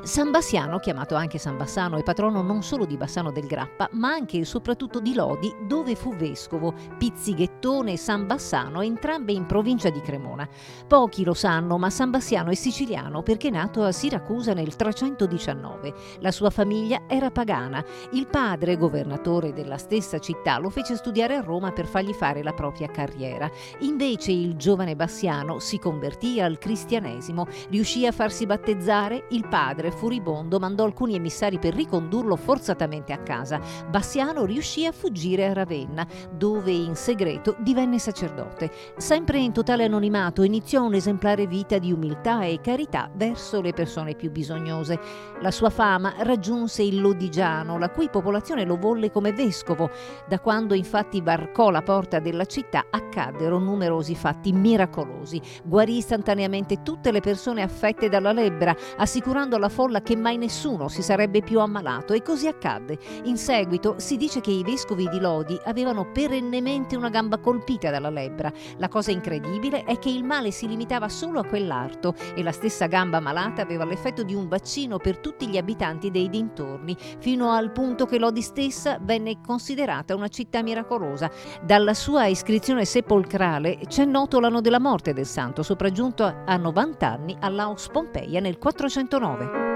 San Bassiano, chiamato anche San Bassano, è patrono non solo di Bassano del Grappa, ma anche e soprattutto di Lodi, dove fu vescovo, Pizzighettone e San Bassano, entrambe in provincia di Cremona. Pochi lo sanno, ma San Bassiano è siciliano perché è nato a Siracusa nel 319. La sua famiglia era pagana. Il padre, governatore della stessa città, lo fece studiare a Roma per fargli fare la propria carriera. Invece il giovane Bassiano si convertì al cristianesimo, riuscì a farsi battezzare, il padre furibondo mandò alcuni emissari per ricondurlo forzatamente a casa. Bassiano riuscì a fuggire a Ravenna, dove in segreto divenne sacerdote. Sempre in totale anonimato iniziò un'esemplare vita di umiltà e carità verso le persone più bisognose. La sua fama raggiunse il Lodigiano, la cui popolazione lo volle come vescovo. Da quando infatti varcò la porta della città accaddero numerosi fatti miracolosi. Guarì istantaneamente tutte le persone affette dalla lebbra, assicurando alla folla che mai nessuno si sarebbe più ammalato, e così accadde. In seguito si dice che i vescovi di Lodi avevano perennemente una gamba colpita dalla lebbra. La cosa incredibile è che il male si limitava solo a quell'arto e la stessa gamba malata aveva l'effetto di un vaccino per tutti gli abitanti dei dintorni, fino al punto che Lodi stessa venne considerata una città miracolosa. Dalla sua iscrizione sepolcrale c'è noto l'anno della morte del santo, sopraggiunto a 90 anni all'Aus Pompeia nel 409.